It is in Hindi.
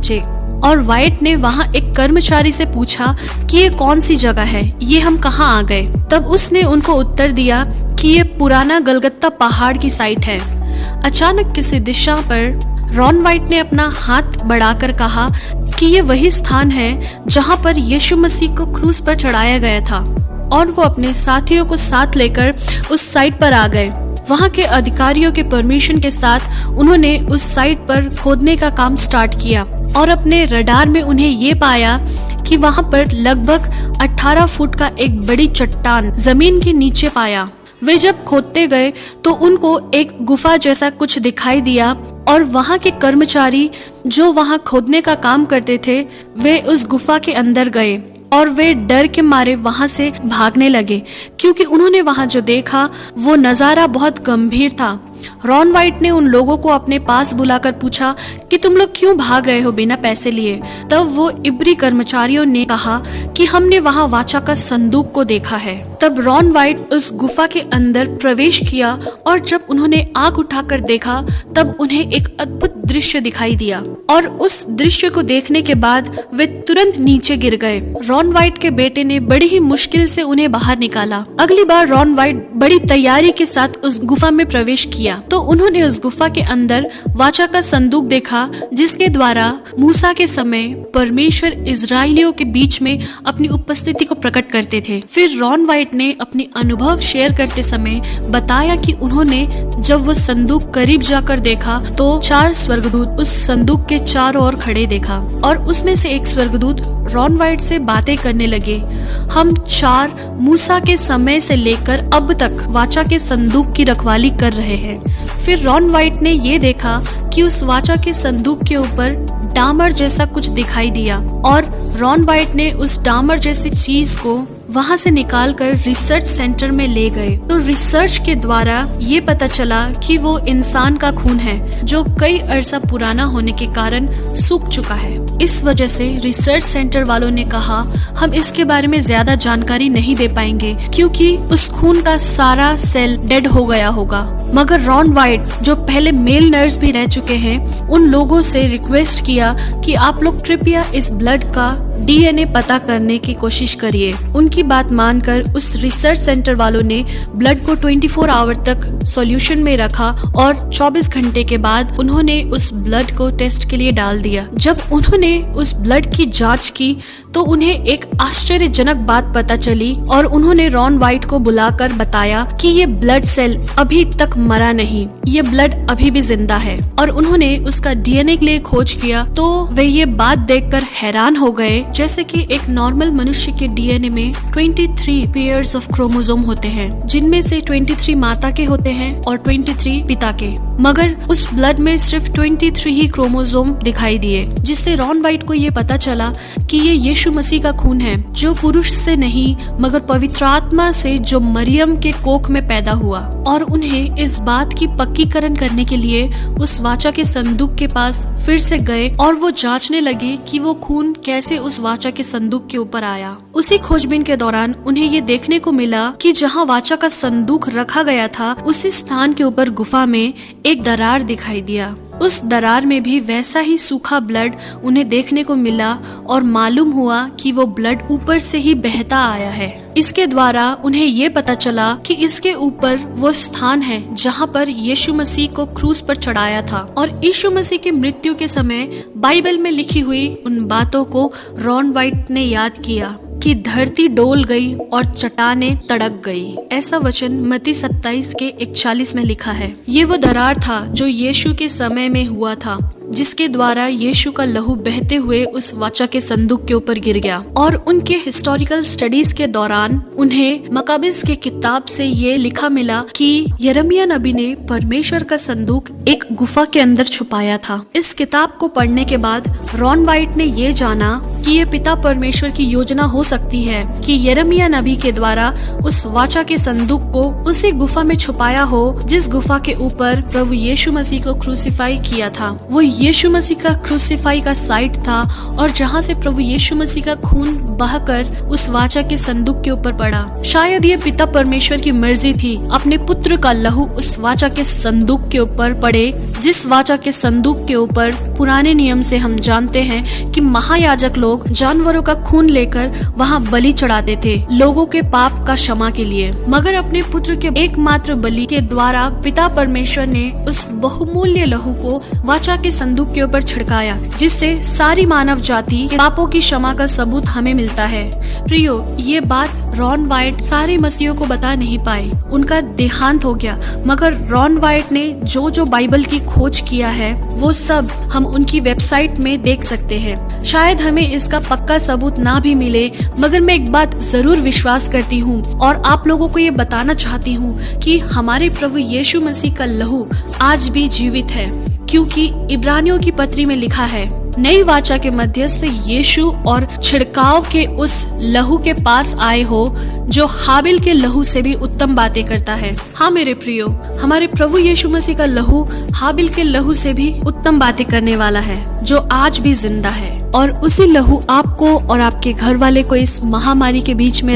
पहुँचे और वाइट ने वहाँ एक कर्मचारी से पूछा कि ये कौन सी जगह है, ये हम कहाँ आ गए। तब उसने उनको उत्तर दिया कि ये पुराना गलगत्ता पहाड़ की साइट है। अचानक किसी दिशा पर रॉन वाइट ने अपना हाथ बढ़ाकर कहा कि ये वही स्थान है जहाँ पर यीशु मसीह को क्रूस पर चढ़ाया गया था, और वो अपने साथियों को साथ लेकर उस साइट पर आ गए। वहाँ के अधिकारियों के परमिशन के साथ उन्होंने उस साइट पर खोदने का काम स्टार्ट किया और अपने रडार में उन्हें ये पाया कि वहाँ पर लगभग 18 फुट का एक बड़ी चट्टान जमीन के नीचे पाया। वे जब खोदते गए तो उनको एक गुफा जैसा कुछ दिखाई दिया और वहाँ के कर्मचारी जो वहाँ खोदने का काम करते थे वे उस गुफा के अंदर गए और वे डर के मारे वहाँ से भागने लगे, क्योंकि उन्होंने वहाँ जो देखा वो नजारा बहुत गंभीर था। रॉन वाइट ने उन लोगों को अपने पास बुलाकर पूछा कि तुम लोग क्यों भाग रहे हो बिना पैसे लिए। तब वो इब्री कर्मचारियों ने कहा कि हमने वहाँ वाचा का संदूक को देखा है। तब रॉन वाइट उस गुफा के अंदर प्रवेश किया और जब उन्होंने आंख उठाकर देखा तब उन्हें एक अद्भुत दृश्य दिखाई दिया और उस दृश्य को देखने के बाद वे तुरंत नीचे गिर गए। रॉन वाइट के बेटे ने बड़ी ही मुश्किल से उन्हें बाहर निकाला। अगली बार रॉन वाइट बड़ी तैयारी के साथ उस गुफा में प्रवेश किया तो उन्होंने उस गुफा के अंदर वाचा का संदूक देखा, जिसके द्वारा मूसा के समय परमेश्वर इजरायलियों के बीच में अपनी उपस्थिति को प्रकट करते थे। फिर रॉन वाइट ने अपने अनुभव शेयर करते समय बताया कि उन्होंने जब वो संदूक करीब जाकर देखा तो 4 स्वर्गदूत उस संदूक के चारों ओर खड़े देखा और उसमें से एक स्वर्गदूत रॉन वाइट से बातें करने लगे। हम 4 मूसा के समय से लेकर अब तक वाचा के संदूक की रखवाली कर रहे हैं। फिर रॉन वाइट ने ये देखा कि उस वाचा के संदूक के ऊपर डामर जैसा कुछ दिखाई दिया और रॉन वाइट ने उस डामर जैसी चीज को वहाँ से निकालकर रिसर्च सेंटर में ले गए। तो रिसर्च के द्वारा ये पता चला कि वो इंसान का खून है जो कई अरसा पुराना होने के कारण सूख चुका है। इस वजह से रिसर्च सेंटर वालों ने कहा हम इसके बारे में ज्यादा जानकारी नहीं दे पाएंगे क्योंकि उस खून का सारा सेल डेड हो गया होगा। मगर रॉन वाइट जो पहले मेल नर्स भी रह चुके हैं उन लोगों से रिक्वेस्ट किया कि आप लोग कृपया इस ब्लड का DNA पता करने की कोशिश करिए। उनकी बात मानकर उस रिसर्च सेंटर वालों ने ब्लड को 24 आवर तक सॉल्यूशन में रखा और 24 घंटे के बाद उन्होंने उस ब्लड को टेस्ट के लिए डाल दिया। जब उन्होंने उस ब्लड की जांच की तो उन्हें एक आश्चर्यजनक बात पता चली और उन्होंने रॉन वाइट को बुलाकर बताया कि ये ब्लड सेल अभी तक मरा नहीं, ये ब्लड अभी भी जिंदा है। और उन्होंने उसका DNA के लिए खोज किया तो वे ये बात देखकर हैरान हो गए जैसे कि एक नॉर्मल मनुष्य के DNA में 23 पेयर्स ऑफ क्रोमोसोम होते हैं, जिनमें से 23 माता के होते हैं और 23 पिता के, मगर उस ब्लड में सिर्फ 23 ही क्रोमोसोम दिखाई दिए, जिससे रॉन वाइट को ये पता चला कि ये यीशु मसीह का खून है जो पुरुष से नहीं मगर पवित्र आत्मा से जो मरियम के कोख में पैदा हुआ। और उन्हें इस बात की पक्कीकरण करने के लिए उस वाचा के संदूक के पास फिर से गए और वो जांचने लगे कि वो खून कैसे उस वाचा के संदूक के ऊपर आया। उसी खोजबीन के दौरान उन्हें ये देखने को मिला कि जहाँ वाचा का संदूक रखा गया था उसी स्थान के ऊपर गुफा में एक दरार दिखाई दिया। उस दरार में भी वैसा ही सूखा ब्लड उन्हें देखने को मिला और मालूम हुआ कि वो ब्लड ऊपर से ही बहता आया है। इसके द्वारा उन्हें ये पता चला कि इसके ऊपर वो स्थान है जहाँ पर यीशु मसीह को क्रूस पर चढ़ाया था। और यीशु मसीह की मृत्यु के समय बाइबल में लिखी हुई उन बातों को रॉन वाइट ने याद किया कि धरती डोल गई और चट्टानें तड़क गई। ऐसा वचन मत्ती 27 के 41 में लिखा है। ये वो दरार था जो यीशु के समय में हुआ था, जिसके द्वारा यीशु का लहू बहते हुए उस वाचा के संदूक के ऊपर गिर गया। और उनके हिस्टोरिकल स्टडीज के दौरान उन्हें मकाबिस के किताब से ये लिखा मिला कि यिर्मयाह नबी ने परमेश्वर का संदूक एक गुफा के अंदर छुपाया था। इस किताब को पढ़ने के बाद रॉन वाइट ने ये जाना कि ये पिता परमेश्वर की योजना हो सकती है कि यिर्मयाह नबी के द्वारा उस वाचा के संदूक को उसी गुफा में छुपाया हो जिस गुफा के ऊपर प्रभु यीशु मसीह को क्रूसीफाई किया था। वो यीशु मसीह का क्रूसीफाई का साइट था और जहाँ से प्रभु यीशु मसीह का खून बहकर उस वाचा के संदूक के ऊपर पड़ा। शायद ये पिता परमेश्वर की मर्जी थी अपने पुत्र का लहू उस वाचा के संदूक के ऊपर पड़े, जिस वाचा के संदूक के ऊपर पुराने नियम से हम जानते हैं कि महायाजक लोग जानवरों का खून लेकर वहाँ बलि चढ़ाते थे लोगों के पाप का क्षमा के लिए। मगर अपने पुत्र के एकमात्र बलि के द्वारा पिता परमेश्वर ने उस बहुमूल्य लहू को वाचा के संदूक के ऊपर छिड़काया, जिससे सारी मानव जाति के पापों की क्षमा का सबूत हमें मिलता है। प्रियो, ये बात रॉन वाइट सारे मसीहों को बता नहीं पाए, उनका देहांत हो गया। मगर रॉन वाइट ने जो बाइबल की खोज किया है वो सब हम उनकी वेबसाइट में देख सकते हैं। शायद हमें इसका पक्का सबूत ना भी मिले, मगर मैं एक बात जरूर विश्वास करती हूँ और आप लोगों को ये बताना चाहती हूँ कि हमारे प्रभु यीशु मसीह का लहू आज भी जीवित है, क्योंकि इब्रानियों की पत्री में लिखा है, नई वाचा के मध्यस्थ यीशु और छिड़काव के उस लहू के पास आए हो जो हाबिल के लहू से भी उत्तम बातें करता है। हाँ मेरे प्रियो, हमारे प्रभु यीशु मसीह का लहू हाबिल के लहू से भी उत्तम बातें करने वाला है, जो आज भी जिंदा है। और उसी लहू आपको और आपके घर वाले को इस महामारी के बीच में